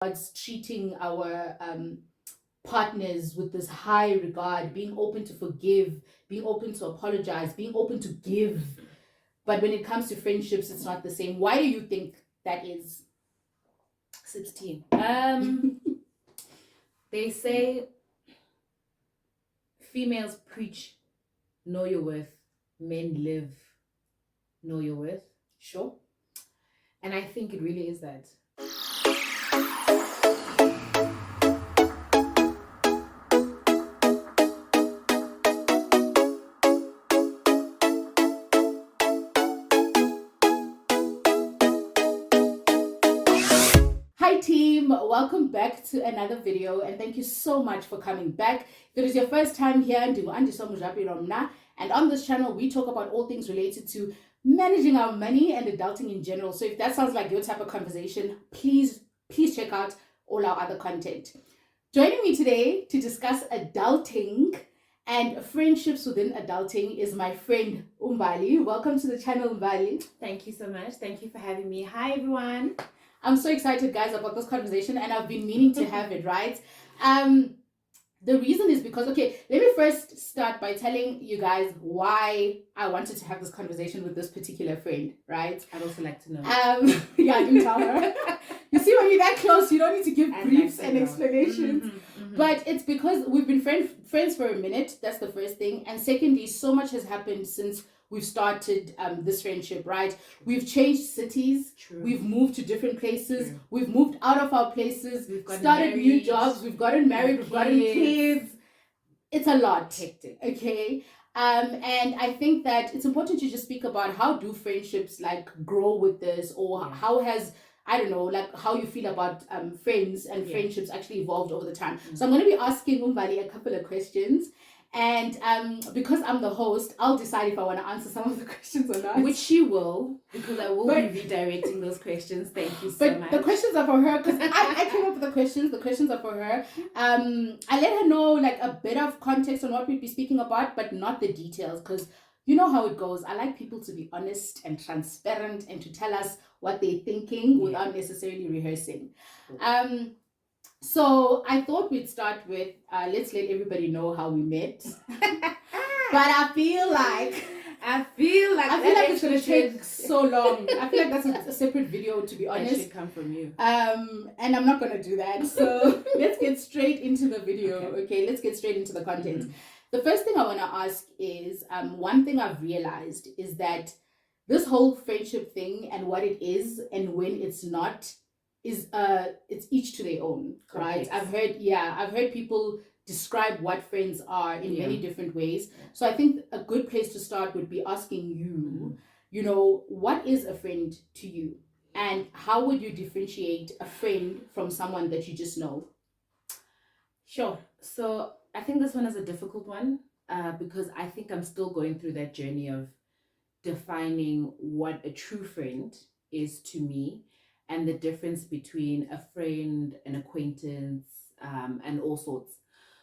God's treating our partners with this high regard, being open to forgive, being open to apologize, being open to give. But when it comes to friendships, it's not the same. Why do you think that is? 16. They say females preach know your worth, men live know your worth. Sure. And I think it really is that. Hi team, welcome back to another video and thank you so much for coming back. If it is your first time here, andiswa.mojapelo, and on this channel we talk about all things related to managing our money and adulting in general. So if that sounds like your type of conversation, please check out all our other content. Joining me today to discuss adulting and friendships within adulting is my friend Mbali. Welcome to the channel, Mbali. Thank you so much. Thank you for having me. Hi everyone. I'm so excited, guys, about this conversation, and I've been meaning to have it, right? The reason is because, okay, let me first start by telling you guys why I wanted to have this conversation with this particular friend, right? I'd also like to know. Yeah, I can tell her. You see, when you're that close, you don't need to give briefs and explanations. But it's because we've been friends for a minute. That's the first thing. And secondly, so much has happened since we've started this friendship, right? We've changed cities. True. We've moved to different places. True. We've moved out of our places. We've started married. new jobs. We've gotten married. We've gotten kids. It's a lot. Hectic. Okay. And I think that it's important to just speak about how do friendships like grow with this, or how has, I don't know, like how you feel about friends and friendships actually evolved over the time. So I'm going to be asking Mbali a couple of questions. And because I'm the host, I'll decide if I want to answer some of the questions or not. Which she will, because I will be redirecting those questions. Thank you so much. But the questions are for her, because I came up with the questions. The questions are for her. I let her know like a bit of context on what we'd be speaking about, but not the details, because you know how it goes. I like people to be honest and transparent and to tell us what they're thinking without necessarily rehearsing. Cool. So I thought we'd start with let's let everybody know how we met. But I feel like it's gonna take so long. I feel like that's a separate video, to be honest. It should come from you. And I'm not gonna do that. So let's get straight into the video. Okay, let's get straight into the content. Mm-hmm. The first thing I want to ask is one thing I've realized is that this whole friendship thing and what it is and when it's not is it's each to their own, right? I've heard people describe what friends are in many different ways. So I think a good place to start would be asking you, you know, what is a friend to you, and how would you differentiate a friend from someone that you just know? Sure. So I think this one is a difficult one because I think I'm still going through that journey of defining what a true friend is to me, and the difference between a friend, an acquaintance, and all sorts.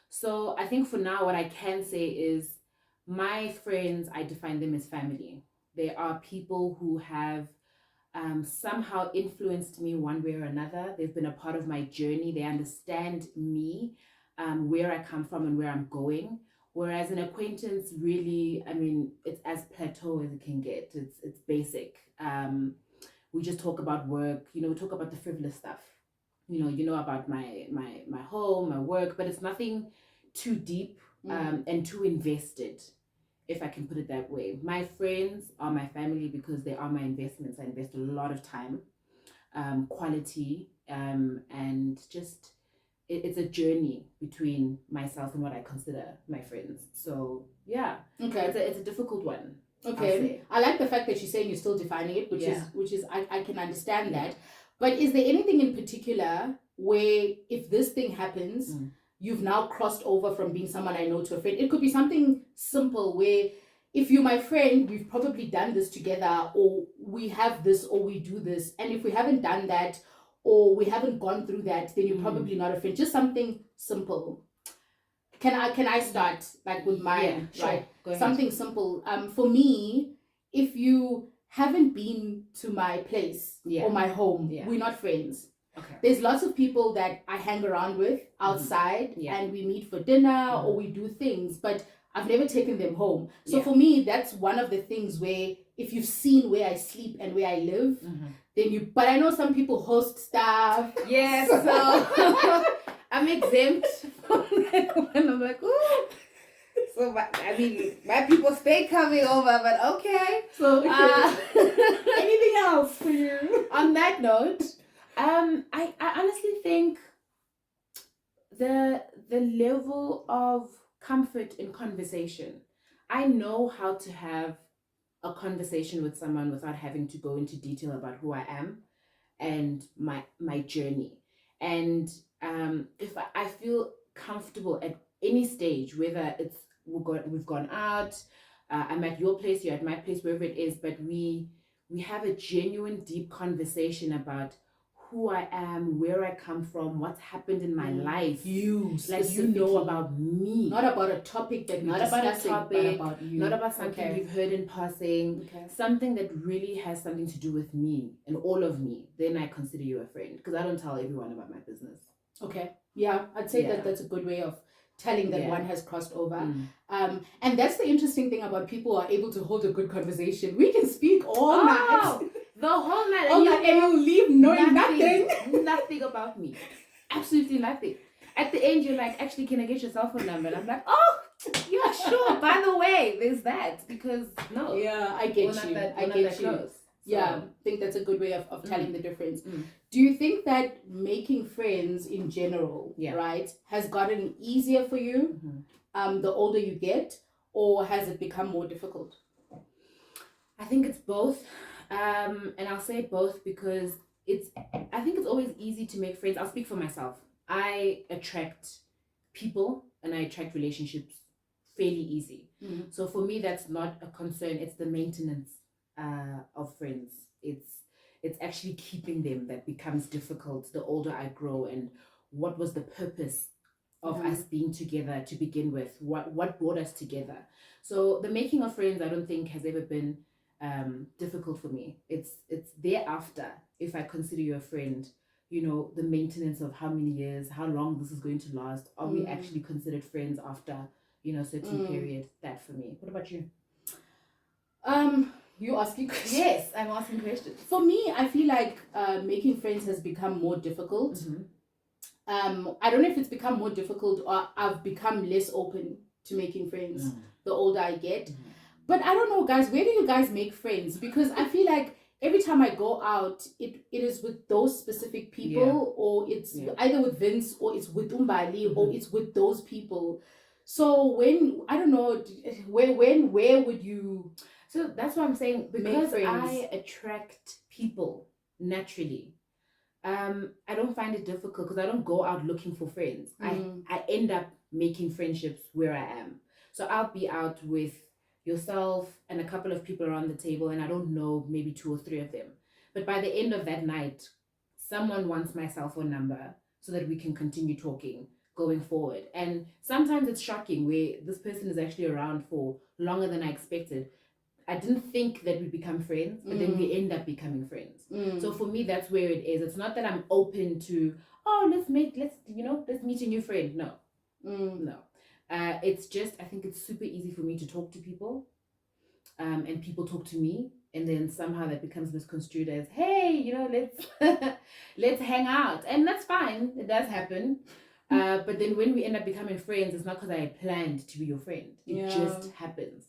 So I think for now, what I can say is my friends, I define them as family. They are people who have somehow influenced me one way or another. They've been a part of my journey. They understand me, where I come from and where I'm going. Whereas an acquaintance, really, I mean, it's as plateau as it can get. It's basic. We just talk about work, we talk about the frivolous stuff, about my home, my work, but it's nothing too deep and too invested, if I can put it that way. My friends are my family because they are my investments. I invest a lot of time, quality, and just it's a journey between myself and what I consider my friends. So yeah, it's a difficult one. Okay, I like the fact that you're saying you're still defining it, which is I can understand that. But is there anything in particular where if this thing happens, you've now crossed over from being someone I know to a friend? It could be something simple where if you're my friend, we've probably done this together, or we have this, or we do this. And if we haven't done that, or we haven't gone through that, then you're probably not a friend. Just something simple. Can I start like with mine? Sure. Right? Go ahead. Something simple. For me, if you haven't been to my place or my home, we're not friends. Okay. There's lots of people that I hang around with outside and we meet for dinner or we do things, but I've never taken them home. So for me, that's one of the things where if you've seen where I sleep and where I live, then you, but I know some people host stuff. Yes, so I'm exempt from that one. I'm like, ooh. So, my people stay coming over, but okay. So, anything else for you? On that note, I honestly think the level of comfort in conversation. I know how to have a conversation with someone without having to go into detail about who I am and my journey. And if I feel comfortable at any stage, whether it's we've gone out, I'm at your place, you're at my place, wherever it is, but we have a genuine, deep conversation about who I am, where I come from, what's happened in my life. You, like you know about me, not about a topic that not about a topic, but about you, not about something you've heard in passing, something that really has something to do with me and all of me. Then I consider you a friend, because I don't tell everyone about my business. Okay, yeah, I'd say that that's a good way of telling that one has crossed over. And that's the interesting thing about people who are able to hold a good conversation. We can speak all night. The whole night. And you leave knowing nothing about me. Absolutely nothing. At the end, you're like, actually, can I get your cell phone number? And I'm like, oh, yeah, sure. By the way, there's that. Because, no. Yeah, I get you. I get you. Close. Yeah, I think that's a good way of telling the difference. Do you think that making friends in general, right, has gotten easier for you the older you get, or has it become more difficult? I think it's both. And I'll say both because I think it's always easy to make friends. I'll speak for myself. I attract people and I attract relationships fairly easy. So for me, that's not a concern. It's the maintenance of friends. It's actually keeping them that becomes difficult the older I grow. And what was the purpose of us being together to begin with? What brought us together? So the making of friends, I don't think has ever been difficult for me. It's thereafter, if I consider you a friend, you know, the maintenance of how many years, how long this is going to last. Are we actually considered friends after, you know, a certain period? That for me. What about you? You asking questions? Yes, I'm asking questions. For me, I feel like making friends has become more difficult. I don't know if it's become more difficult or I've become less open to making friends the older I get. But I don't know, guys, where do you guys make friends? Because I feel like every time I go out, it is with those specific people, or it's either with Vince, or it's with Mbali, or it's with those people. So when, I don't know, where would you... So that's what I'm saying, because I attract people naturally. I don't find it difficult because I don't go out looking for friends. I end up making friendships where I am. So I'll be out with yourself and a couple of people around the table, and I don't know, maybe 2 or 3 of them. But by the end of that night, someone wants my cell phone number so that we can continue talking going forward. And sometimes it's shocking where this person is actually around for longer than I expected. I didn't think that we'd become friends, but then we end up becoming friends. So for me, that's where it is. It's not that I'm open to, let's meet a new friend. No. No. It's just, I think it's super easy for me to talk to people, and people talk to me, and then somehow that becomes misconstrued as, hey, let's hang out, and that's fine. It does happen. But then when we end up becoming friends, it's not because I had planned to be your friend. It just happens.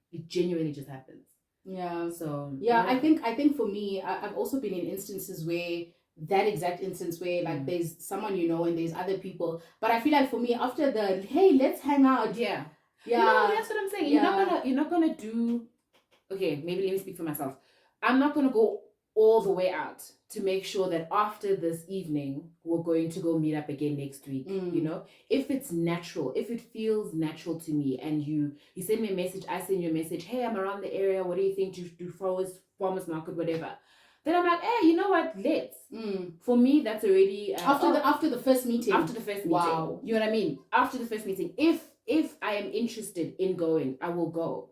It genuinely just happens. Yeah. So I think for me, I've also been in instances where that exact instance where like there's someone and there's other people, but I feel like for me, after the hey, let's hang out, no, that's what I'm saying. You're not gonna do, okay, maybe let me speak for myself. I'm not gonna go all the way out to make sure that after this evening we're going to go meet up again next week. If it's natural, if it feels natural to me, and you send me a message, I send you a message, hey, I'm around the area, what do you think, to do farmers market, whatever, then I'm like, hey, you know what, let's. For me, that's already after the first meeting. Wow. You know what I mean? After the first meeting, if I am interested in going, I will go.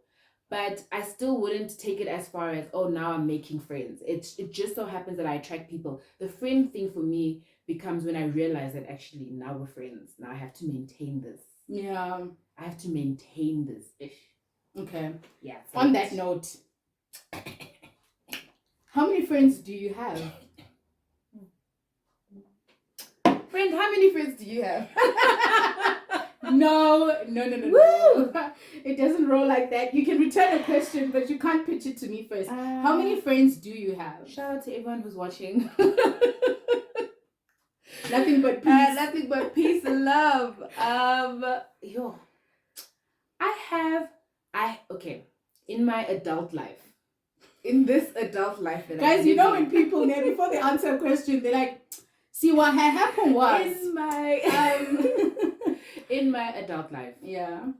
But I still wouldn't take it as far as, oh, now I'm making friends. It just so happens that I attract people. The friend thing for me becomes when I realize that actually now we're friends. Now I have to maintain this. Yeah. I have to maintain this. Okay. Yeah. So on that note, how many friends do you have? Friend, how many friends do you have? No. It doesn't roll like that. You can return a question, but you can't pitch it to me first. How many friends do you have? Shout out to everyone who's watching. Nothing but peace. Nothing but peace and love. Okay. In my adult life. In this adult life that guys, you know when people before they answer a question, they're like, see what had happened was in my adult life. Yeah.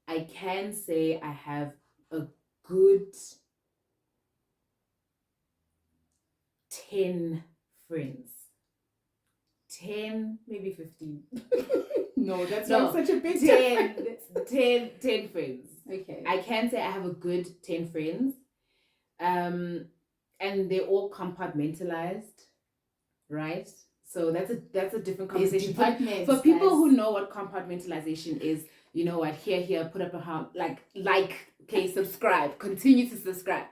I can say I have a good 10 friends. 10, maybe 15. No, that's not such a big 10 friends. Okay. I can say I have a good 10 friends. And they're all compartmentalized, right? So that's a different conversation. For people who know what compartmentalization is, you know what, here, put up a hand, okay, subscribe, continue to subscribe.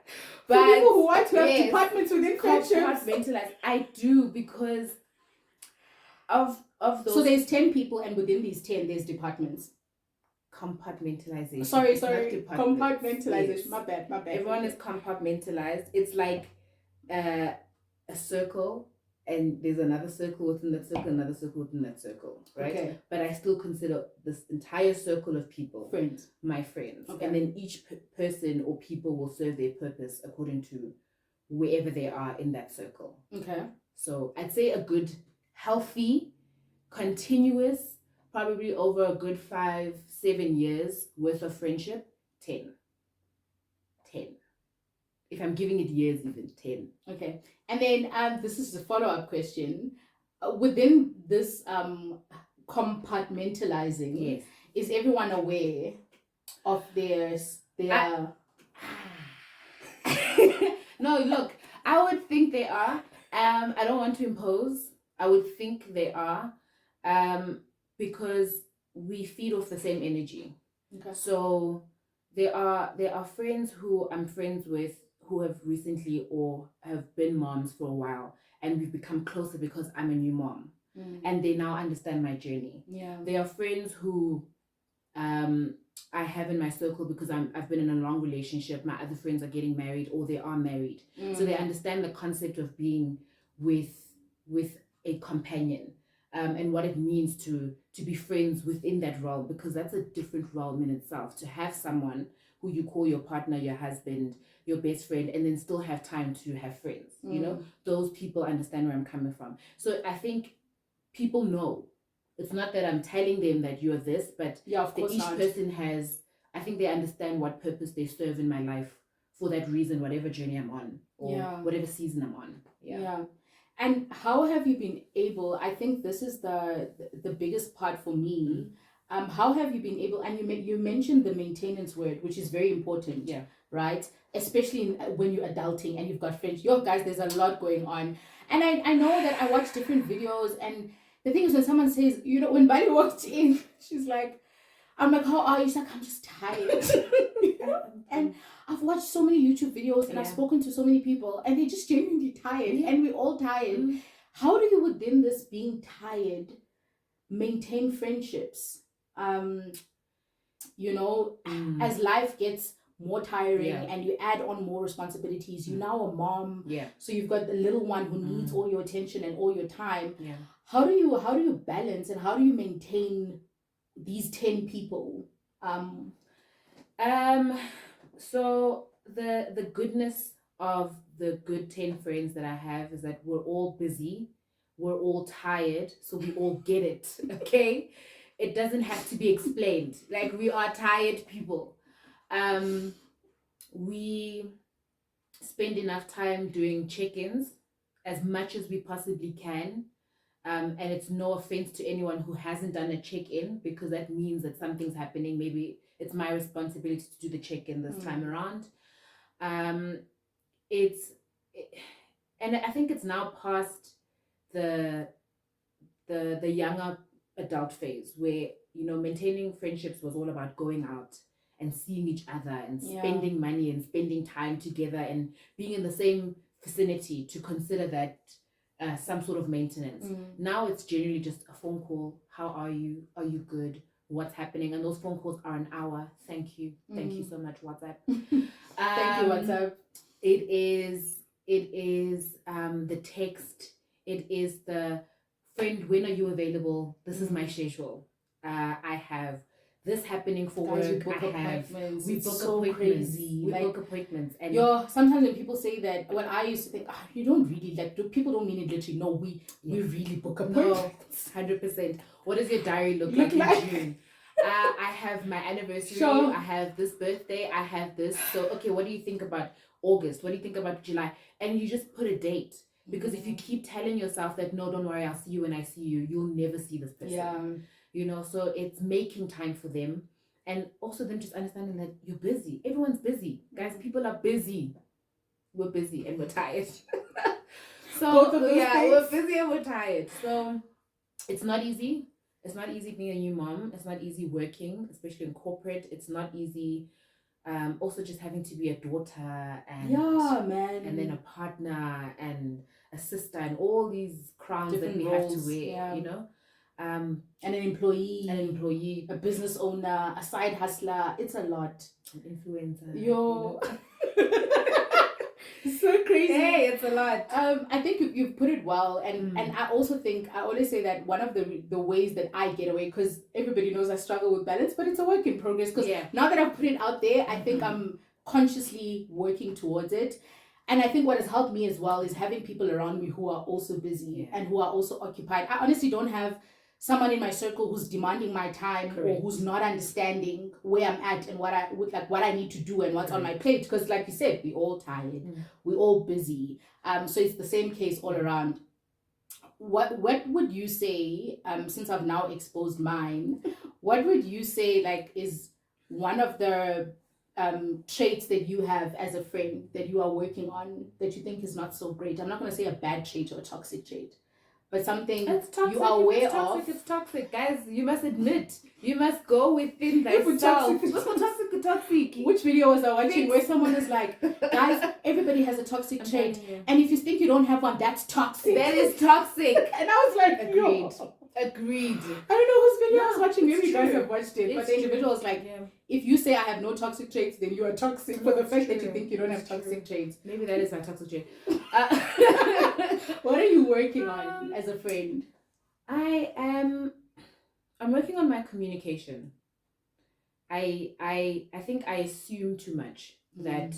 But for people who want to have departments within friendships, compartmentalized, I do, because of those. So there's 10 people, and within these 10, there's departments. Compartmentalization. Sorry. Compartmentalization. Yes. My bad. Everyone is compartmentalized. It's like a circle, and there's another circle within that circle, another circle within that circle, right? Okay. But I still consider this entire circle of people friends, my friends. Okay. And then each person or people will serve their purpose according to wherever they are in that circle. Okay. So I'd say a good, healthy, continuous, probably over a good 5-7 years worth of friendship, 10. If I'm giving it years, even 10. Okay. And then this is the follow-up question. Within this compartmentalizing, yes, is everyone aware of their No, look, I would think they are. I don't want to impose. I would think they are. Because we feed off the same energy. Okay. So there are friends who I'm friends with who have recently or have been moms for a while, and we've become closer because I'm a new mom. And they now understand my journey. Yeah. There are friends who I have in my circle because I've been in a long relationship. My other friends are getting married or they are married. So they understand the concept of being with a companion. And what it means to be friends within that realm, because that's a different realm in itself. To have someone who you call your partner, your husband, your best friend, and then still have time to have friends. You know, those people understand where I'm coming from. So I think people know. It's not that I'm telling them that you're this, but yeah, of course each person has, I think they understand what purpose they serve in my life for that reason, whatever journey I'm on, or whatever season I'm on. Yeah. And how have you been able, I think this is the biggest part for me, how have you been able, and you mentioned the maintenance word, which is very important, right? Especially when you're adulting and you've got friends. Yo, guys, there's a lot going on. And I know that I watch different videos, and the thing is when someone says, you know, when Mbali walked in, she's like, I'm like, how are you? She's like, I'm just tired. And I've watched so many YouTube videos and I've spoken to so many people, and they're just genuinely tired, and we're all tired. How do you, within this being tired, maintain friendships? You know, as life gets more tiring and you add on more responsibilities, you're now a mom. So you've got the little one who needs all your attention and all your time. How do you balance, and how do you maintain these 10 people? So the goodness of the good 10 friends that I have is that we're all busy, we're all tired, so we all get it. Okay, it doesn't have to be explained. Like, we are tired people. We spend enough time doing check-ins as much as we possibly can. And it's no offense to anyone who hasn't done a check-in, because that means that something's happening. Maybe it's my responsibility to do the check-in this time around. And I think it's now past the younger adult phase where, you know, maintaining friendships was all about going out and seeing each other and spending money and spending time together and being in the same vicinity to consider that some sort of maintenance. Now it's generally just a phone call. How are you? Are you good? What's happening? And those phone calls are an hour. Thank you so much, WhatsApp. Thank you, WhatsApp. It is the text. It is the friend, when are you available? This is my schedule. I have this happening for Guys, work. we book appointments. We It's book so appointments. crazy. We Like, book appointments. And sometimes when people say that, well, I used to think, you don't really, like, people don't mean it literally. No, we really book appointments. 100%. What does your diary look like in June? I have my anniversary. Sure. I have this birthday. I have this. So, okay, what do you think about August? What do you think about July? And you just put a date. Because if you keep telling yourself that, no, don't worry, I'll see you when I see you, you'll never see this person. Yeah. You know, so it's making time for them. And also them just understanding that you're busy. Everyone's busy. Guys, people are busy. We're busy and we're tired. So, we're busy and we're tired. So, it's not easy. It's not easy being a new mom. It's not easy working, especially in corporate. It's not easy. Also just having to be a daughter and and then a partner and a sister and all these crowns different that we roles, have to wear, you know. And an employee, a business owner, a side hustler. It's a lot. An influencer. You know? So crazy. Hey, it's a lot. I think you've put it well, and I also think I always say that one of the ways that I get away, because everybody knows I struggle with balance, but it's a work in progress. Because now that I've put it out there, I think I'm consciously working towards it. And I think what has helped me as well is having people around me who are also busy and who are also occupied. I honestly don't have someone in my circle who's demanding my time or who's not understanding where I'm at and what I need to do and what's on my plate. Because like you said, we all tired, we all busy. So it's the same case all around. What would you say, since I've now exposed mine, what would you say like is one of the traits that you have as a friend that you are working on that you think is not so great? I'm not going to say a bad trait or a toxic trait, but something you are aware of. It's toxic, guys. You must admit. You must go within thyself. Toxic. Which video was I watching where someone was like, guys, everybody has a toxic trait, and if you think you don't have one, that's toxic. That is toxic. And I was like, agreed. I don't know whose video I was watching. Maybe you guys have watched it, but the individual was like, if you say I have no toxic traits, then you are toxic for the fact that you think you don't have toxic traits. Maybe that is my toxic trait. What are you working on as a friend? I'm working on my communication. I think I assume too much that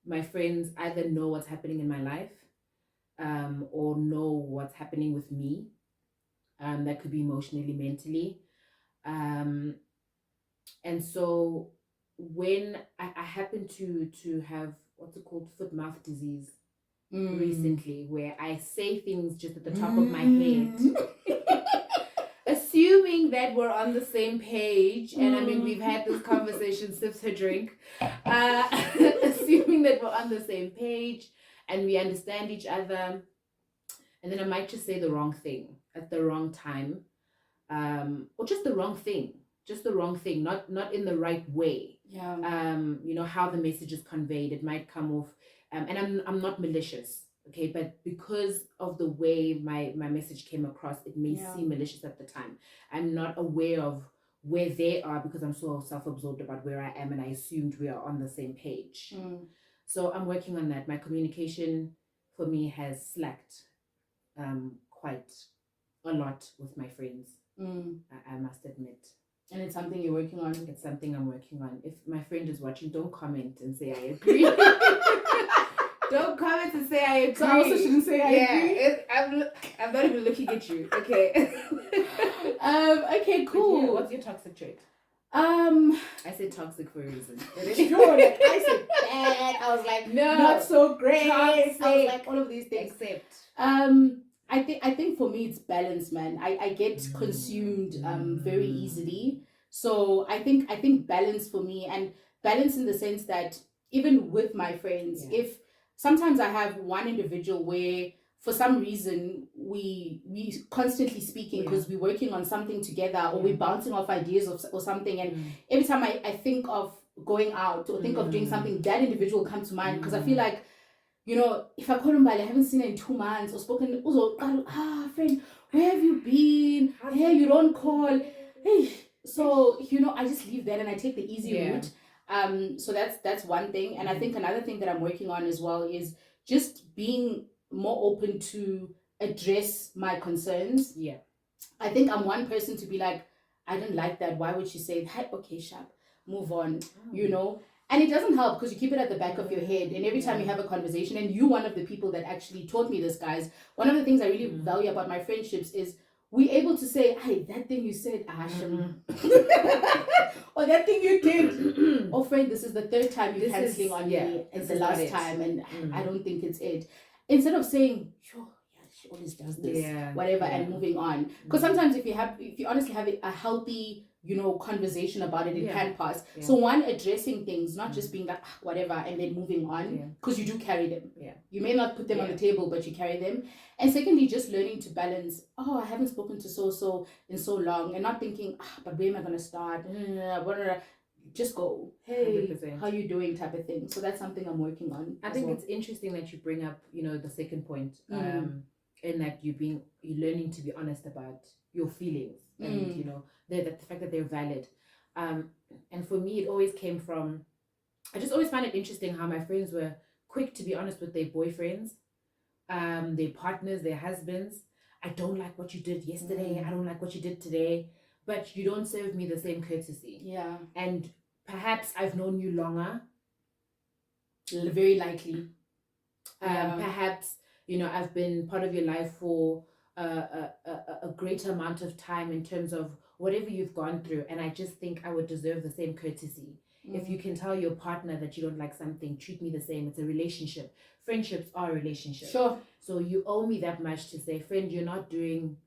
my friends either know what's happening in my life, or know what's happening with me. That could be emotionally, mentally. And so when I happen to have what's it called, foot-mouth disease recently, where I say things just at the top of my head, assuming that we're on the same page, and I mean we've had this conversation, sips her drink, assuming that we're on the same page and we understand each other, and then I might just say the wrong thing at the wrong time, or just the wrong thing, not in the right way. You know how the message is conveyed, it might come off, and I'm not malicious, okay, but because of the way my message came across, it may seem malicious at the time. I'm not aware of where they are because I'm so self-absorbed about where I am, and I assumed we are on the same page. So I'm working on that. My communication for me has slacked quite a lot with my friends. I must admit. And it's something you're working on? It's something I'm working on. If my friend is watching, don't comment and say I agree. Don't comment and say I agree. So I also shouldn't say I agree? I'm not even looking at you. Okay. Okay, cool. What's your toxic trait? I said toxic for a reason. Sure, like, I said bad. I was like, no, not so great. Toxic. I was like, all of these things. Except. I think for me it's balance, man. I get consumed very easily. So I think balance for me, and balance in the sense that even with my friends, if sometimes I have one individual where for some reason we constantly speaking because we're working on something together, or we're bouncing off ideas or something, and every time I think of going out or think of doing something, that individual comes to mind, because I feel like, if I call Mbali, I haven't seen her in 2 months, or spoken, friend, where have you been? Hey, you don't call. Hey, so I just leave that and I take the easy route. So that's one thing, and I think another thing that I'm working on as well is just being more open to address my concerns. I think I'm one person to be like, I don't like that. Why would she say that? Okay, sharp, move on. And it doesn't help because you keep it at the back of your head, and every time you have a conversation, and you one of the people that actually taught me this, guys. One of the things I really value about my friendships is we able to say, hey, that thing you said, or that thing you did. Oh, friend, this is the third time you're canceling on me. It's the last time, and I don't think it's it. Instead of saying, sure, she always does this, whatever, and moving on. Because sometimes if you honestly have a healthy, conversation about it, it can pass. So one, addressing things, not just being like, whatever, and then moving on, because you do carry them. You may not put them on the table, but you carry them. And secondly, just learning to balance, I haven't spoken to so in so long, and not thinking, but where am I going to start? Just go, hey, 100%. How you doing, type of thing. So that's something I'm working on. I think it's interesting that you bring up, the second point, and that you're learning to be honest about your feelings, and the fact that they're valid. And for me, it always came from, I just always find it interesting how my friends were quick to be honest with their boyfriends, their partners, their husbands. I don't like what you did yesterday. I don't like what you did today, but you don't serve me the same courtesy. And perhaps I've known you longer. Very likely. Perhaps, I've been part of your life for a greater amount of time in terms of whatever you've gone through, and I just think I would deserve the same courtesy. If you can tell your partner that you don't like something, treat me the same. It's a relationship. Friendships are relationships. Sure. So you owe me that much to say, friend, you're not doing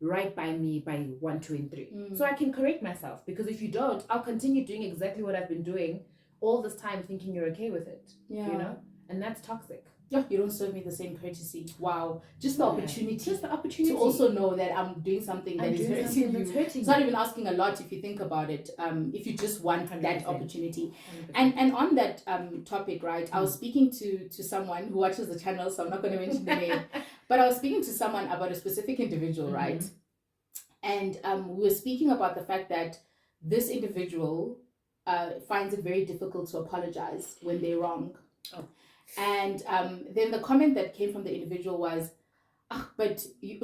right by me by 1, 2, and 3. So I can correct myself, because if you don't, I'll continue doing exactly what I've been doing all this time, thinking you're okay with it. And that's toxic. You don't serve me the same courtesy. Wow. Just the opportunity to also know that I'm doing something that is hurting you. It's not even asking a lot if you think about it. If you just want 100%. That opportunity. 100%. And on that topic, right, I was speaking to someone who watches the channel, so I'm not going to mention the name, but I was speaking to someone about a specific individual, right? And we were speaking about the fact that this individual finds it very difficult to apologize when they're wrong. And then the comment that came from the individual was,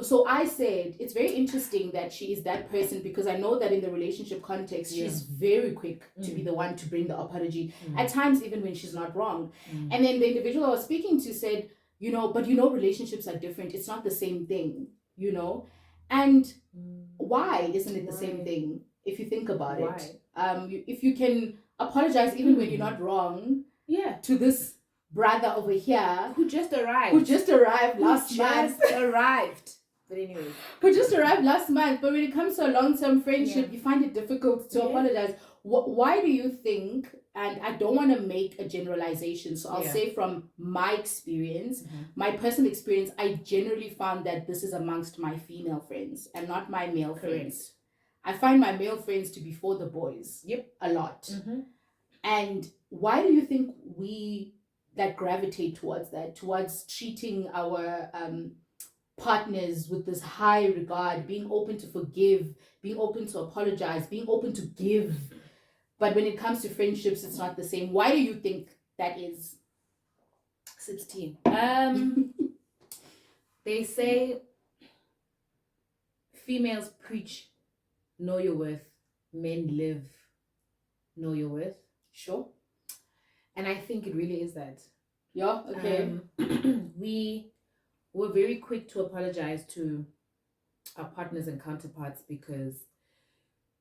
so I said, it's very interesting that she is that person, because I know that in the relationship context, she's very quick to be the one to bring the apology, at times even when she's not wrong. And then the individual I was speaking to said, but relationships are different. It's not the same thing, And why isn't it the same thing if you think about it? If you can apologize even when you're not wrong, to this brother over here who just arrived last month. But anyways, who just arrived last month. But when it comes to a long-term friendship, you find it difficult to apologize. Why do you think? And I don't want to make a generalization, so I'll say from my experience, my personal experience, I generally found that this is amongst my female friends and not my male friends. I find my male friends to be for the boys a lot. And why do you think we gravitate towards that, towards treating our partners with this high regard, being open to forgive, being open to apologize, being open to give? But when it comes to friendships, it's not the same. Why do you think that is? 16. They say females preach know your worth, men live know your worth. Sure. And I think it really is that. Yeah, okay. We were very quick to apologize to our partners and counterparts because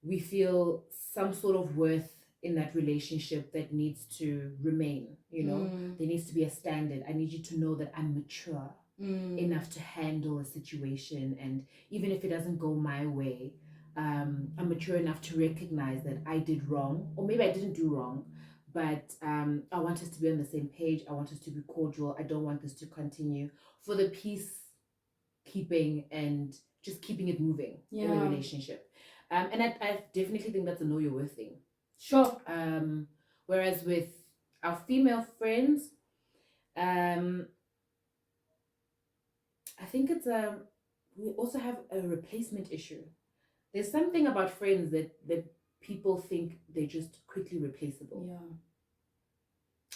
we feel some sort of worth in that relationship that needs to remain, There needs to be a standard. I need you to know that I'm mature. enough to handle a situation, and even if it doesn't go my way, I'm mature enough to recognize that I did wrong, or maybe I didn't do wrong, but I want us to be on the same page. I want us to be cordial. I don't want this to continue, for the peace keeping and just keeping it moving in the relationship. And I definitely think that's a know your worth thing. Sure. Whereas with our female friends, I think we also have a replacement issue. There's something about friends that people think they're just quickly replaceable. Yeah.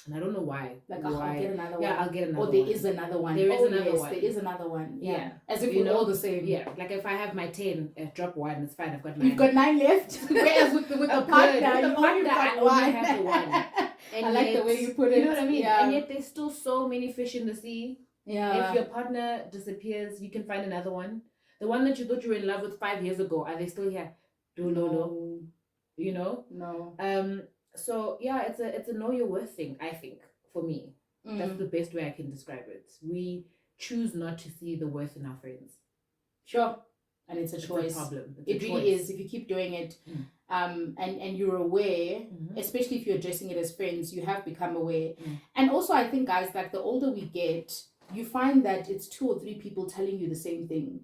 And I don't know why. Like, why? I'll get another one. Yeah, I'll get another one. Or there one. is another one. There is another yes, one. there is another one. Yeah. As if we're all the same. Yeah. Like if I have my 10, drop one, it's fine. I've got 9. You've got 9 left. Whereas with the partner, you only have the one. And I like yet, the way you put it. You know what I mean? Yeah. And yet there's still so many fish in the sea. Yeah. If your partner disappears, you can find another one. The one that you thought you were in love with 5 years ago, are they still here? No. You know? No. So yeah, it's a know your worth thing, I think, for me. That's the best way I can describe it. We choose not to see the worth in our friends. Sure. And it's a choice. A problem. It really is. If you keep doing it, and you're aware, especially if you're addressing it as friends, you have become aware. And also, I think, guys, like the older we get, you find that it's 2 or 3 people telling you the same thing.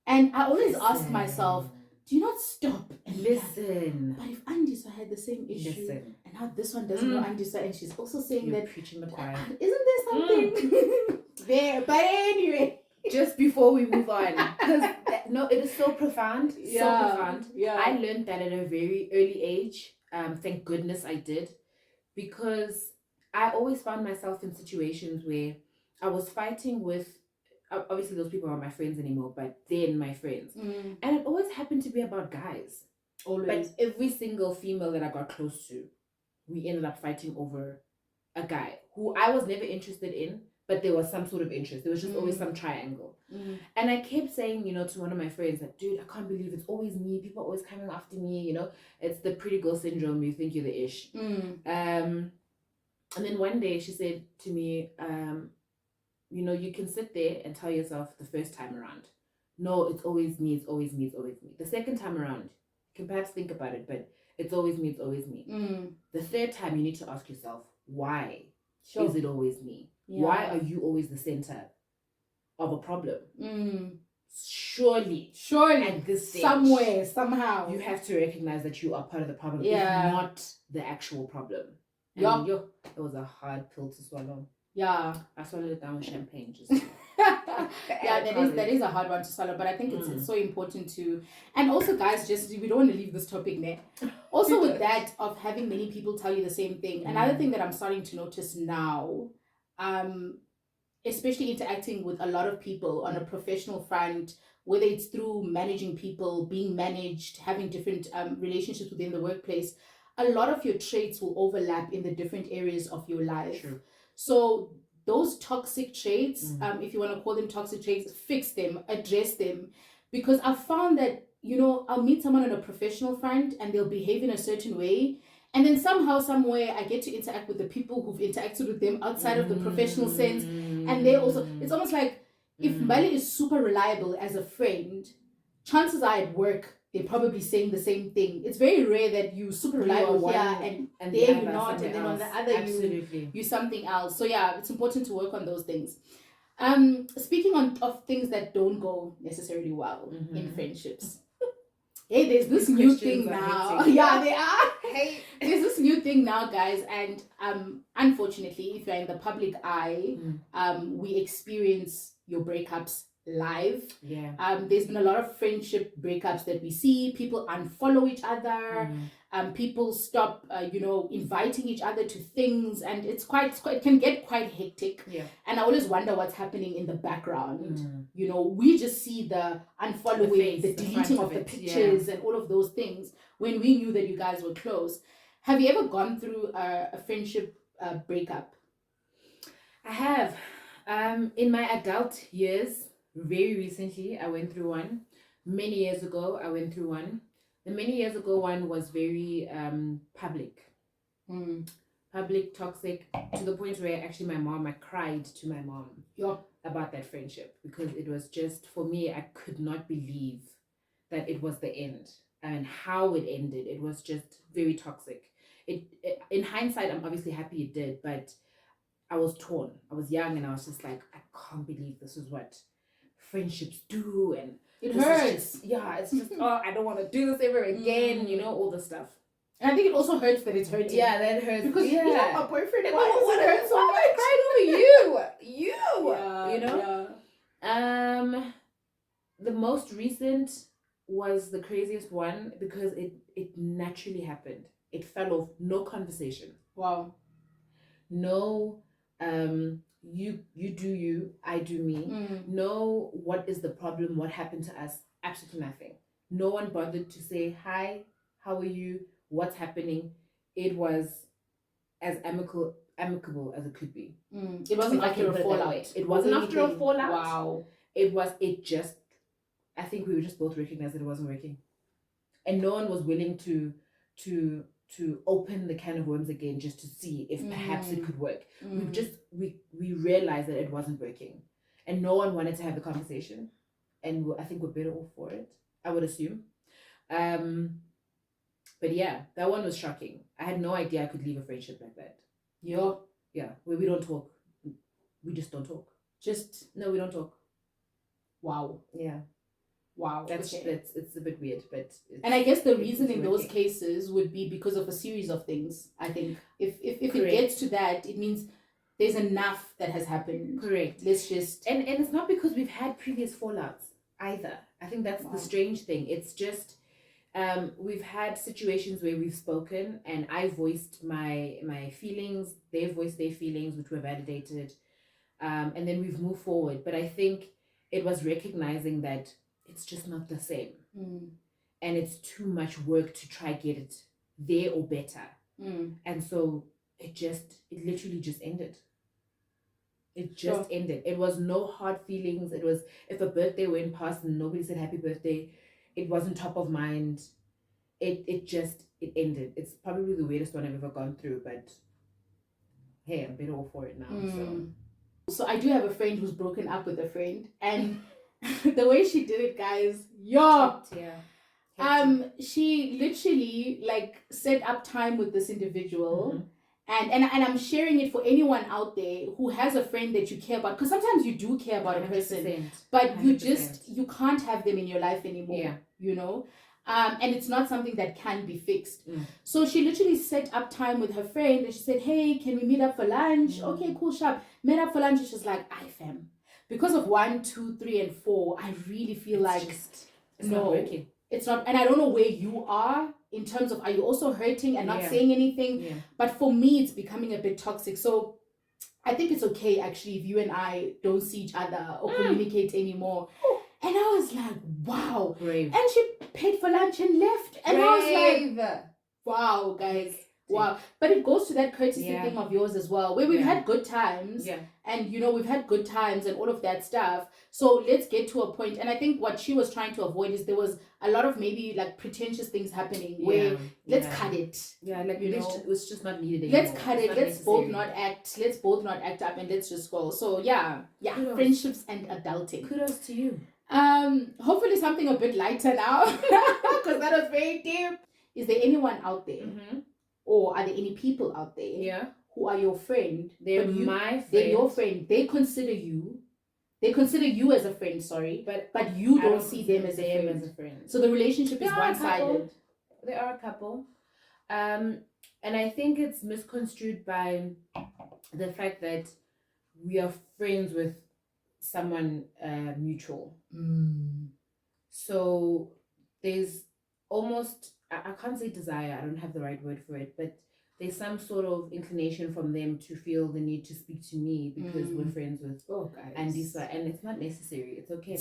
And I always ask myself, do you not stop and listen? But if Andiswa had the same issue, and now this one doesn't know Andiswa, and she's also saying you're that preaching the choir. Isn't there something there? But anyway, just before we move on, because no, it is so profound. So profound. Yeah. I learned that at a very early age. Thank goodness I did, because I always found myself in situations where I was fighting with. Obviously, those people aren't my friends anymore, but then my friends. And it always happened to be about guys. Always. But every single female that I got close to, we ended up fighting over a guy who I was never interested in, but there was some sort of interest. There was just always some triangle. And I kept saying, to one of my friends that, dude, I can't believe it's always me. People are always coming after me, It's the pretty girl syndrome. You think you're the ish. And then one day she said to me, you can sit there and tell yourself the first time around, no, it's always me, it's always me, it's always me. The second time around, you can perhaps think about it, but it's always me, it's always me. The third time, you need to ask yourself, why is it always me? Yeah. Why are you always the center of a problem? Surely at this stage, somewhere, somehow, you have to recognize that you are part of the problem, if not the actual problem. And it was a hard pill to swallow. Yeah, I swallowed it down with champagne. Just that is a hard one to swallow, but I think it's so important to, and also, guys, just we don't want to leave this topic there. Also, with that of having many people tell you the same thing, another thing that I'm starting to notice now, especially interacting with a lot of people on a professional front, whether it's through managing people, being managed, having different relationships within the workplace, a lot of your traits will overlap in the different areas of your life. True. So those toxic traits, if you want to call them toxic traits, fix them, address them. Because I've found that, I'll meet someone on a professional front and they'll behave in a certain way. And then somehow, somewhere, I get to interact with the people who've interacted with them outside of the professional sense. And they also, it's almost like if Mbali is super reliable as a friend, chances are at work, they're probably saying the same thing. It's very rare that you super reliable here and there you're not, and then on the other you something else. So yeah, it's important to work on those things. Speaking of things that don't go necessarily well in friendships. Hey, there's this new thing now. Yeah, they are. Hey, there's this new thing now, guys, and unfortunately, if you're in the public eye, we experience your breakups live. There's been a lot of friendship breakups that we see. People unfollow each other. People stop inviting each other to things, and it can get quite hectic. And I always wonder what's happening in the background. We just see the unfollowing, the deleting of the pictures and all of those things when we knew that you guys were close. Have you ever gone through a friendship breakup? I have. In my adult years, very recently, I went through one. Many years ago, I went through one. The many years ago one was very public. public, toxic, to the point where actually I cried to my mom about that friendship, because it was just, for me, I could not believe that it was the end and how it ended. It was just very toxic. In hindsight, I'm obviously happy it did, but I was torn. I was young and I was just like, I can't believe this is what friendships do, and it hurts. It's just oh, I don't want to do this ever again, all the stuff. And I think it also hurts that it's hurting. Yeah, that hurts. Because you have my boyfriend, and what hurts so much? I cried over you. Yeah. The most recent was the craziest one, because it naturally happened. It fell off. No conversation. Wow. No, you do you, I do me. No, what is the problem? What happened to us? Absolutely nothing. No one bothered to say hi, how are you, what's happening. It was as amicable as it could be. It wasn't after a fallout. It wasn't after a fallout. Wow. I think we were just both recognized that it wasn't working, and no one was willing to open the can of worms again, just to see if perhaps it could work. We realized that it wasn't working, and no one wanted to have the conversation, and I think we're better off for it, I would assume. But yeah, that one was shocking. I had no idea I could leave a friendship like that. Yeah, where we don't talk. We just don't talk. We don't talk. Wow. Yeah. Wow. It's a bit weird, but and I guess the reason in those cases would be because of a series of things. I think if it gets to that, it means there's enough that has happened. Correct. Let's just and it's not because we've had previous fallouts either. I think that's the strange thing. It's just we've had situations where we've spoken, and I voiced my feelings, they've voiced their feelings, which were validated, and then we've moved forward. But I think it was recognizing that it's just not the same, and it's too much work to try get it there or better, and so it literally just ended. It just ended. It was no hard feelings. It was, if a birthday went past and nobody said happy birthday, it wasn't top of mind. It ended. It's probably the weirdest one I've ever gone through, but hey, I'm better off for it now. So I do have a friend who's broken up with a friend, and the way she did it, guys, she literally set up time with this individual, and I'm sharing it for anyone out there who has a friend that you care about, because sometimes you do care about 100%, a person, but 100%. you can't have them in your life anymore, and it's not something that can be fixed. So she literally set up time with her friend, and she said, hey, can we meet up for lunch? Okay, cool, sharp. Met up for lunch, and she's like, fam, because of 1, 2, 3, and 4, I really feel it's not working. It's not, and I don't know where you are in terms of, are you also hurting and not saying anything? Yeah. But for me, it's becoming a bit toxic. So I think it's okay, actually, if you and I don't see each other or communicate anymore. And I was like, wow. Brave. And she paid for lunch and left. And I was like, wow, guys. Wow. But it goes to that courtesy thing of yours as well, where we've had good times. Yeah. And, we've had good times and all of that stuff. So let's get to a point. And I think what she was trying to avoid is there was a lot of maybe pretentious things happening where let's cut it. Yeah, it was just not needed anymore. Let's cut it. Let's both not act up, and let's just go. So yeah. Kudos. Friendships and adulting. Kudos to you. Hopefully something a bit lighter now, because that was very deep. Is there anyone out there, or are there any people out there who are your friend? They're my friend. They're your friend. They consider you as a friend, sorry, but you don't see them as a friend. So the relationship is one-sided. There are a couple. And I think it's misconstrued by the fact that we are friends with someone mutual. So there's almost, I can't say desire, I don't have the right word for it, but there's some sort of inclination from them to feel the need to speak to me because we're friends with andiswa, and it's not necessary. It's okay.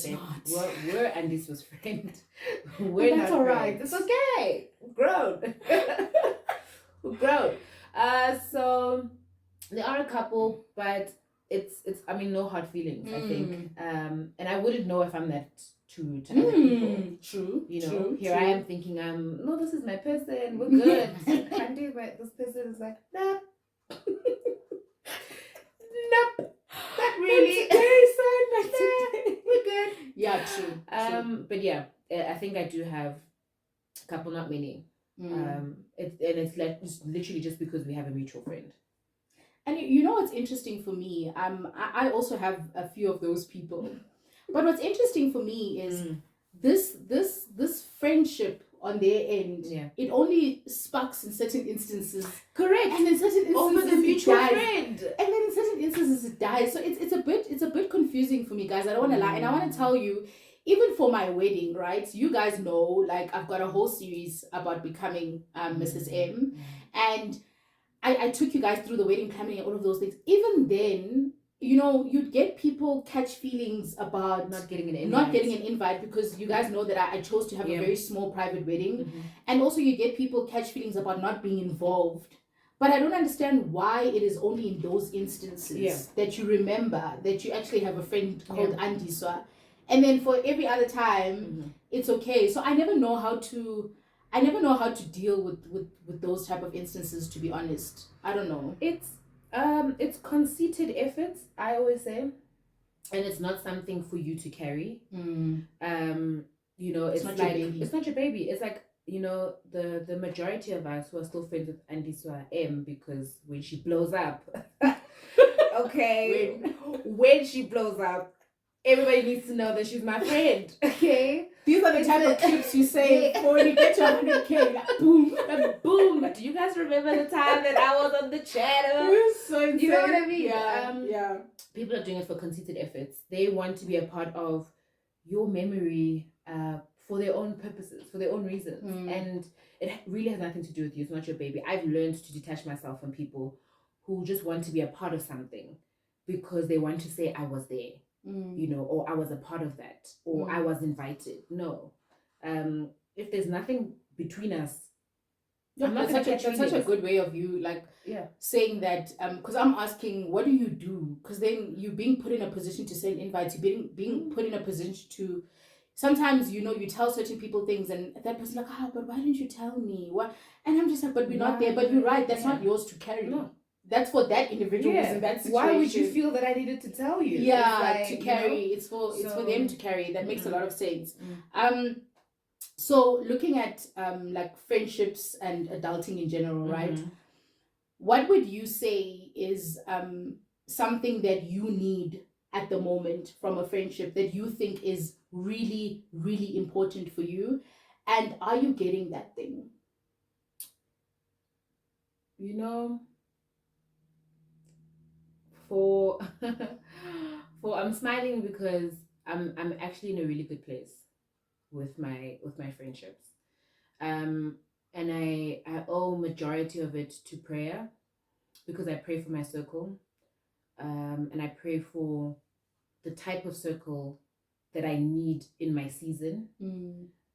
We're andiswa's friend. We're not alright. It's okay. We're grown. We're grown. So there are a couple, but it's no hard feelings, I think. And I wouldn't know if I'm that to other people. True. Here I am thinking, no, this is my person. We're good. Can't do it. This person is like, nah, Nope, not really. Not today, son. Not Nah, today. we're good. Yeah, true. But yeah, I think I do have a couple, not many. It's literally just because we have a mutual friend. And you know what's interesting for me? I also have a few of those people. But what's interesting for me is this friendship on their end. Yeah. It only sparks in certain instances. Correct. And in certain instances over the mutual it dies. friend. And then in certain instances it dies. So it's a bit confusing for me, guys. I don't want to lie. And I want to tell you, even for my wedding, right? You guys know, like, I've got a whole series about becoming Mrs. M. And I took you guys through the wedding planning and all of those things. Even then, you know, you'd get people catch feelings about not getting an invite because you guys know that I chose to have a very small private wedding. And also you get people catch feelings about not being involved. But I don't understand why it is only in those instances that you remember that you actually have a friend called andiswa. And then for every other time, it's okay. So I never know how to deal with those type of instances, to be honest. I don't know. It's conceited efforts, I always say, and it's not something for you to carry. You know, it's not like your baby. It's not your baby. It's like, you know, the majority of us who are still friends with andiswa M, because when she blows up, okay, when she blows up, everybody needs to know that she's my friend. Okay, these are the type of clips you say for when you get to 100K. Like, boom, like, boom. Do you guys remember the time that I was on the channel? It was so insane. You know what I mean? Yeah. People are doing it for conceited efforts. They want to be a part of your memory for their own purposes, for their own reasons. And it really has nothing to do with you. It's not your baby. I've learned to detach myself from people who just want to be a part of something because they want to say I was there. You know, or I was a part of that, or I was invited. No. If there's nothing between us, that's such a good way of you, like, saying that, because I'm asking, what do you do? Because then you're being put in a position to send invites, you're being put in a position to, sometimes, you know, you tell certain people things and that person's like, but why didn't you tell me? What? And I'm just like, but we're not there. But you're right, that's not yours to carry. No. That's for that individual in that situation. Why would you feel that I needed to tell you? Yeah, like, to carry. You know? It's for them to carry. That makes a lot of sense. So looking at like friendships and adulting in general, right? What would you say is something that you need at the moment from a friendship that you think is really, really important for you? And are you getting that thing? You know, for I'm smiling because I'm actually in a really good place with my friendships. And I owe majority of it to prayer, because I pray for my circle. And I pray for the type of circle that I need in my season.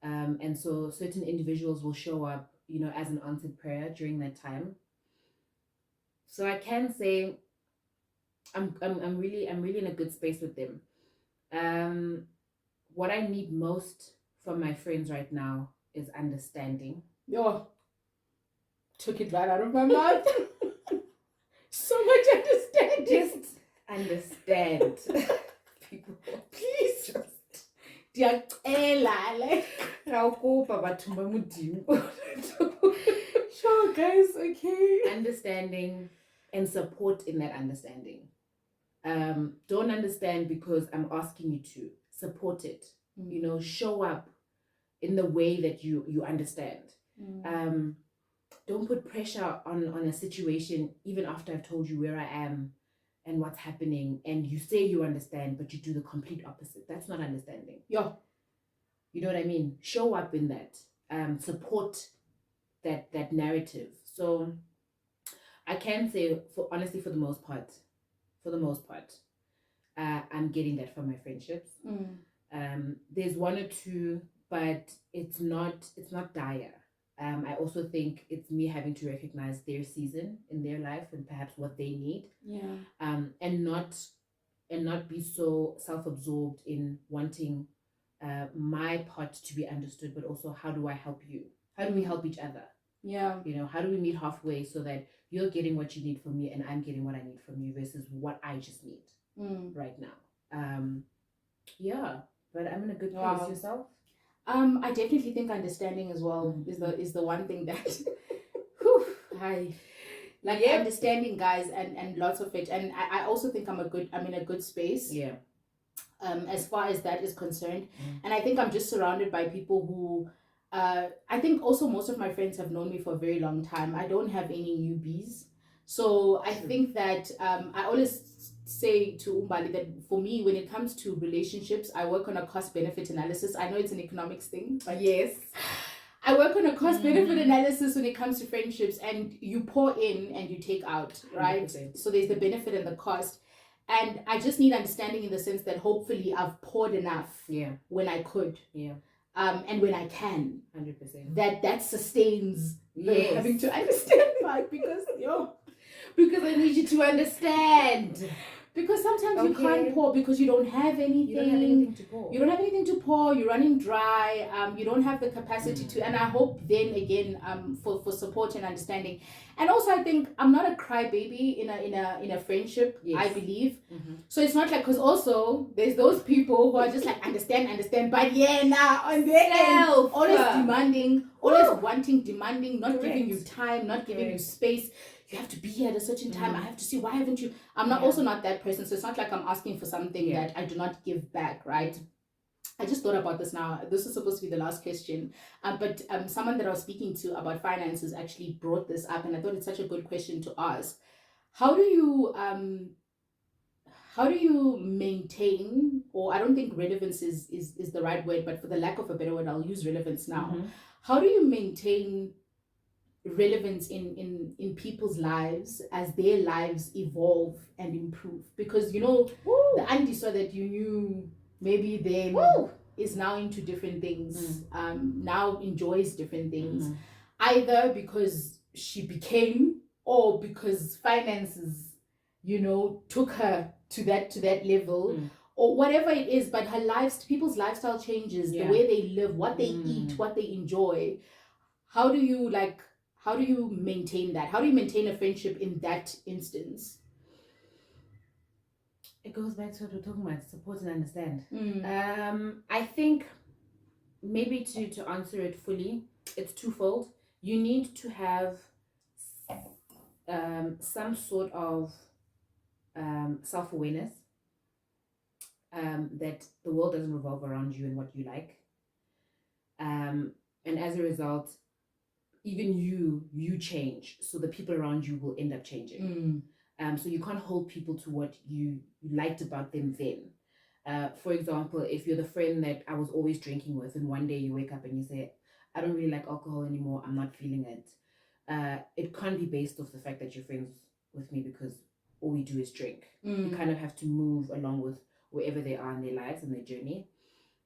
And so certain individuals will show up, you know, as an answered prayer during that time. So I can say I'm really in a good space with them. What I need most from my friends right now is understanding. Took it right out of my mouth. So much understanding. Just understand. People, please just ndiyacela, like, sure guys, okay. Understanding and support in that understanding. Don't understand because I'm asking you to. Support it. You know, show up in the way that you understand. Don't put pressure on a situation even after I've told you where I am and what's happening, and you say you understand but you do the complete opposite. That's not understanding. You know what I mean? Show up in that. Support that narrative. So I can say, honestly, for the most part, I'm getting that from my friendships. There's one or two, but it's not dire. I also think it's me having to recognize their season in their life and perhaps what they need. And not be so self-absorbed in wanting my part to be understood, but also how do I help you? How do we help each other? Yeah. You know, how do we meet halfway so that you're getting what you need from me and I'm getting what I need from you versus what I just need right now. Yeah, but I'm in a good place. Wow. Yourself? I definitely think understanding as well is the one thing that whew, I like understanding, guys, and lots of it. And I also think I'm in a good space. Yeah. As far as that is concerned. And I think I'm just surrounded by people who I think also most of my friends have known me for a very long time. I don't have any newbies. So I think that I always say to Mbali that for me, when it comes to relationships, I work on a cost benefit analysis. I know it's an economics thing, but yes, I work on a cost benefit analysis when it comes to friendships, and you pour in and you take out, right? 100%. So there's the benefit and the cost. And I just need understanding in the sense that hopefully I've poured enough when I could. Yeah. And when I can. 100%. That sustains having to understand part because I need you to understand. Because sometimes you can't pour because you don't have anything. You don't have anything to pour. You don't have anything to pour. You're running dry. You don't have the capacity to. And I hope then again for support and understanding. And also I think I'm not a crybaby in a friendship. Yes. I believe. So it's not like, because also there's those people who are just like understand, but on their end, always demanding, always demanding, not giving you time, not giving you space. You have to be here at a certain time. I have to see, why haven't you? I'm not also not that person. So it's not like I'm asking for something that I do not give back, right? I just thought about this now. This is supposed to be the last question. But someone that I was speaking to about finances actually brought this up, and I thought it's such a good question to ask. How do you maintain, or I don't think relevance is the right word, but for the lack of a better word, I'll use relevance now. How do you maintain relevance in people's lives as their lives evolve and improve? Because the andiswa that you knew maybe then is now into different things, now enjoys different things, either because she became or because finances took her to that level, or whatever it is, but people's lifestyle changes, the way they live, what they eat, what they enjoy. How do you maintain that? How do you maintain a friendship in that instance? It goes back to what we're talking about, support and understand. I think maybe to answer it fully, it's twofold. You need to have some sort of self-awareness that the world doesn't revolve around you and what you like. And as a result, even you change, so the people around you will end up changing. So you can't hold people to what you liked about them then. For example, if you're the friend that I was always drinking with, and one day you wake up and you say, I don't really like alcohol anymore, I'm not feeling it. It can't be based off the fact that you're friends with me because all we do is drink. You kind of have to move along with wherever they are in their lives and their journey.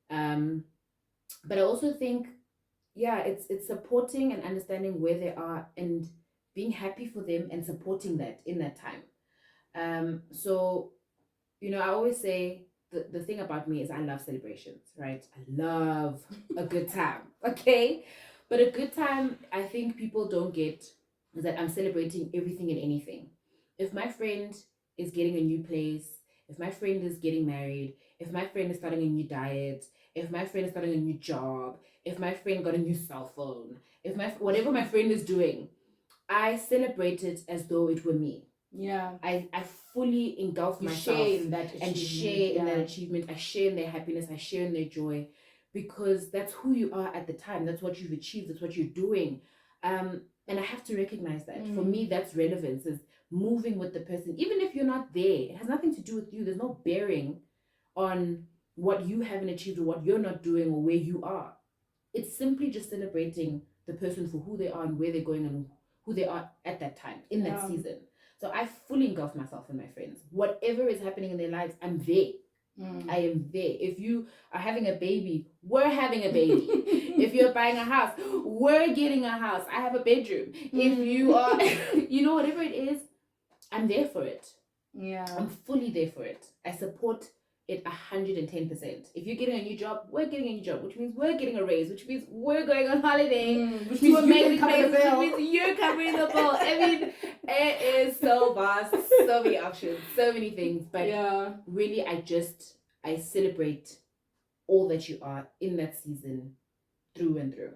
But I also think, it's supporting and understanding where they are and being happy for them and supporting that in that time. So, I always say the thing about me is I love celebrations, right? I love a good time, okay? But a good time, I think people don't get, is that I'm celebrating everything and anything. If my friend is getting a new place, if my friend is getting married, if my friend is starting a new diet, if my friend is starting a new job, if my friend got a new cell phone, whatever my friend is doing, I celebrate it as though it were me. Yeah. I fully engulf myself share in that and share in that achievement. I share in their happiness. I share in their joy, because that's who you are at the time. That's what you've achieved. That's what you're doing. And I have to recognize that. For me, that's relevance, is moving with the person. Even if you're not there, it has nothing to do with you. There's no bearing on what you haven't achieved or what you're not doing or where you are. It's simply just celebrating the person for who they are and where they're going and who they are at that time, in that season. So I fully engulf myself in my friends. Whatever is happening in their lives, I'm there. I am there. If you are having a baby, we're having a baby. If you're buying a house, we're getting a house. I have a bedroom. If you are, whatever it is, I'm there for it. Yeah. I'm fully there for it. I support it 110%. If you're getting a new job, we're getting a new job, which means we're getting a raise, which means we're going on holiday, which means amazing places, which means you're covering the bill. I mean, it is so vast, so many options, so many things. But really, I celebrate all that you are in that season, through and through.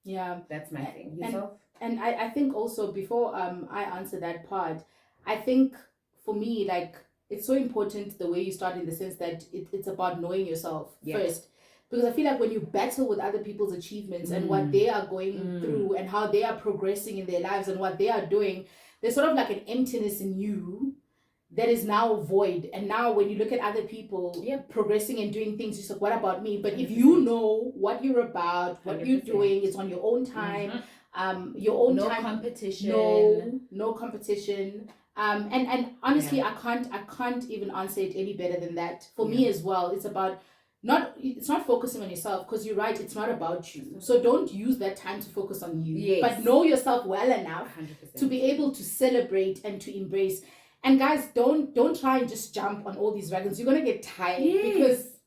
Yeah, that's my thing. Yourself? And I think also, before I answer that part, I think for me, like, it's so important the way you start, in the sense that it's about knowing yourself first. Because I feel like when you battle with other people's achievements and what they are going through and how they are progressing in their lives and what they are doing, there's sort of like an emptiness in you that is now void. And now when you look at other people progressing and doing things, you're like, what about me? But 100%. If you know what you're about, what 100%. You're doing, it's on your own time, your own time. No competition. And honestly, I can't even answer it any better than that. For me as well, it's about it's not focusing on yourself, because you're right, it's not about you. So don't use that time to focus on you. But know yourself well enough 100%. To be able to celebrate and to embrace. And guys, don't try and just jump on all these wagons. You're gonna get tired. Because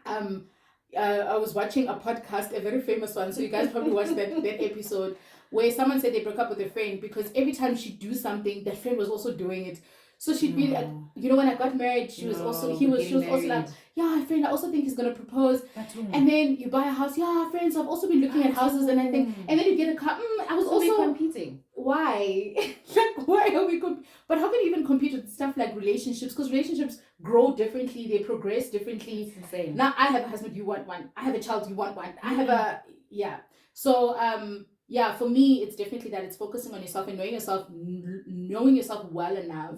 I was watching a podcast, a very famous one, so you guys probably watched that episode, where someone said they broke up with a friend because every time she'd do something, that friend was also doing it. So she'd be like, when I got married, she was also like, friend, I also think he's gonna propose. And then you buy a house, friends, I've also been looking at houses, and I think, and then you get a car. I was also competing. Why? Like, why are we but how can you even compete with stuff like relationships? Because relationships grow differently, they progress differently. It's insane. Now I have a husband, you want one. I have a child, you want one. I have so for me, it's definitely that. It's focusing on yourself and knowing yourself well enough.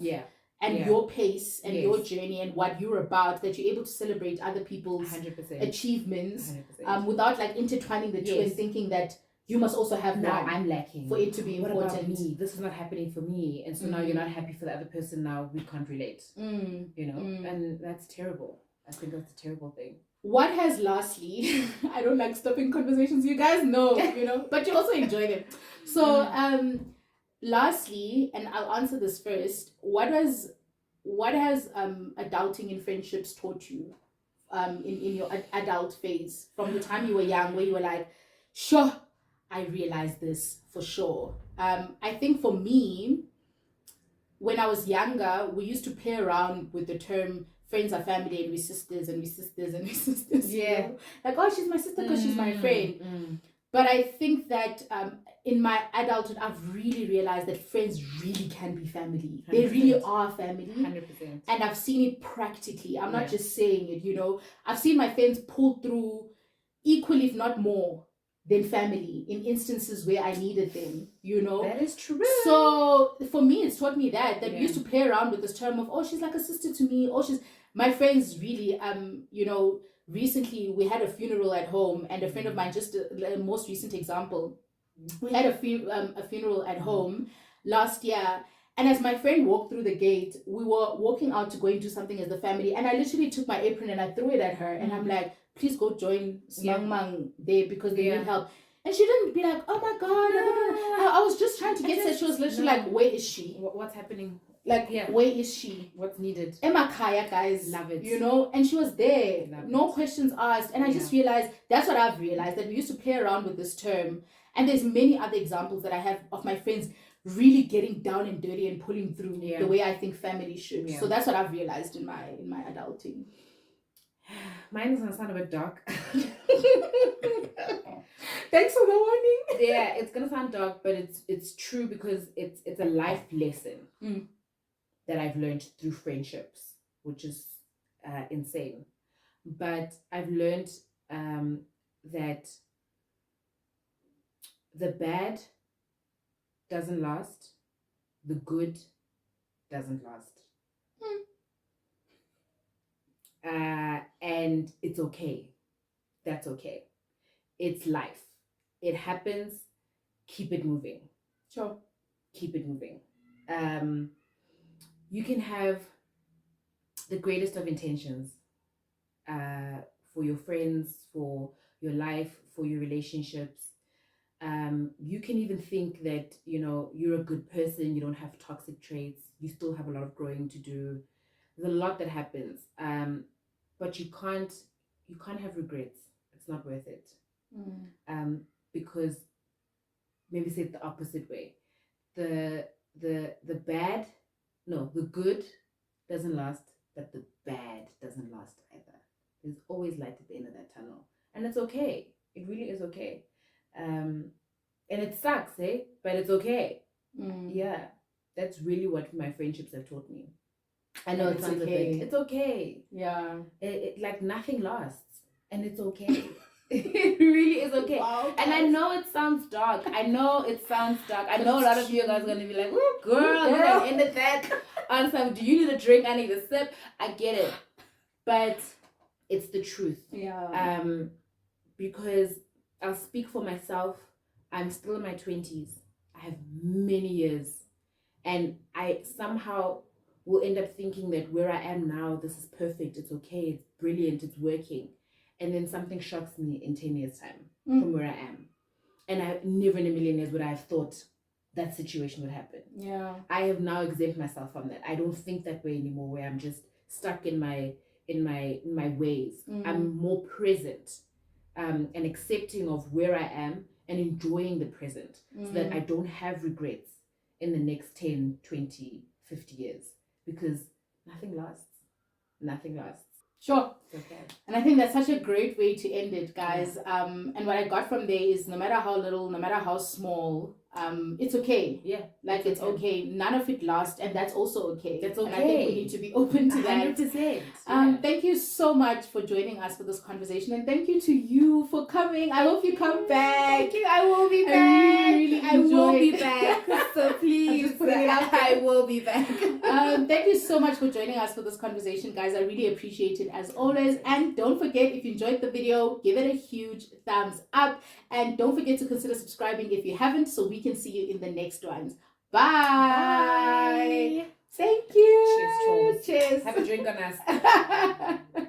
And your pace and your journey and what you're about, that you're able to celebrate other people's 100%. Achievements 100%. Without like intertwining the two and thinking that you must also have now I'm lacking for it to be important. What about me? This is not happening for me, and so now you're not happy for the other person. Now we can't relate. And that's terrible. I think that's a terrible thing. What has lastly, I don't like stopping conversations, you guys know, but you also enjoy them. So lastly, and I'll answer this first, what has adulting in friendships taught you in your adult phase, from the time you were young, where you were like, sure, I realized this for sure. I think for me, when I was younger, we used to play around with the term friends are family, and we sisters, and we sisters, and we sisters. Yeah. Like, oh, she's my sister because she's my friend. But I think that in my adulthood, I've really realized that friends really can be family. 100%. They really are family. 100%. And I've seen it practically. I'm not just saying it, I've seen my friends pull through equally, if not more, than family in instances where I needed them, That is true. So for me, it's taught me that we used to play around with this term of, oh, she's like a sister to me, or she's my friends really, recently we had a funeral at home, and a friend of mine, just a most recent example, we had a funeral at home last year, and as my friend walked through the gate, we were walking out to go and do something as the family, and I literally took my apron and I threw it at her, and I'm like, please go join Mang there because they need help. And she didn't be like, oh my God, I was just trying to get her. She was literally like, where is she? What's happening? Like, where is she? What's needed? Emma Kaya, guys. Love it. And she was there. No questions asked. And I just realized, that's what I've realized, that we used to play around with this term. And there's many other examples that I have of my friends really getting down and dirty and pulling through the way I think family should. So that's what I've realized in my adulting. Mine is gonna sound a bit dark. Thanks for the warning. Yeah, it's gonna sound dark, but it's true, because it's a life lesson that I've learned through friendships, which is insane. But I've learned that the bad doesn't last, the good doesn't last. And it's okay. That's okay. It's life. It happens. Keep it moving. Sure. Keep it moving. You can have the greatest of intentions for your friends, for your life, for your relationships. You can even think that, you're a good person, you don't have toxic traits, you still have a lot of growing to do. There's a lot that happens. but you can't have regrets. It's not worth it. Because maybe say it the opposite way. The bad, no, the good doesn't last, but the bad doesn't last either. There's always light at the end of that tunnel, and it's okay. It really is okay. And it sucks, eh? But it's okay. Yeah, that's really what my friendships have taught me. I know it sounds okay. It's okay. Yeah. Like nothing lasts, and it's okay. It really is okay. Wow, and I know it sounds dark. I know a lot of you guys are gonna be like, "Ooh, girl, you done ended that on some. Do you need a drink? I need a sip." I get it, but it's the truth. Yeah. Because I'll speak for myself. I'm still in my 20s. I have many years, and I somehow will end up thinking that where I am now, this is perfect. It's okay. It's brilliant. It's working. And then something shocks me in 10 years' time from where I am. And I never in a million years would I have thought that situation would happen. Yeah. I have now exempt myself from that. I don't think that way anymore, where I'm just stuck in my ways. I'm more present and accepting of where I am and enjoying the present so that I don't have regrets in the next 10, 20, 50 years. Because nothing lasts. Nothing lasts. Sure. Okay. And I think that's such a great way to end it, guys. Yeah. And what I got from there is no matter how little, no matter how small, it's okay. Yeah. Like it's okay. None of it lasts, and that's also okay. That's okay. And I think we need to be open to that. 100%. Thank you so much for joining us for this conversation, and thank you to you for coming. I hope you come back. Thank you. I will be back. I will be back. So please, I will be back. Thank you so much for joining us for this conversation, guys. I really appreciate it as always. And don't forget, if you enjoyed the video, give it a huge thumbs up, and don't forget to consider subscribing if you haven't, so we can see you in the next ones. Bye. Thank you. Cheers. Cheers. Have a drink on us.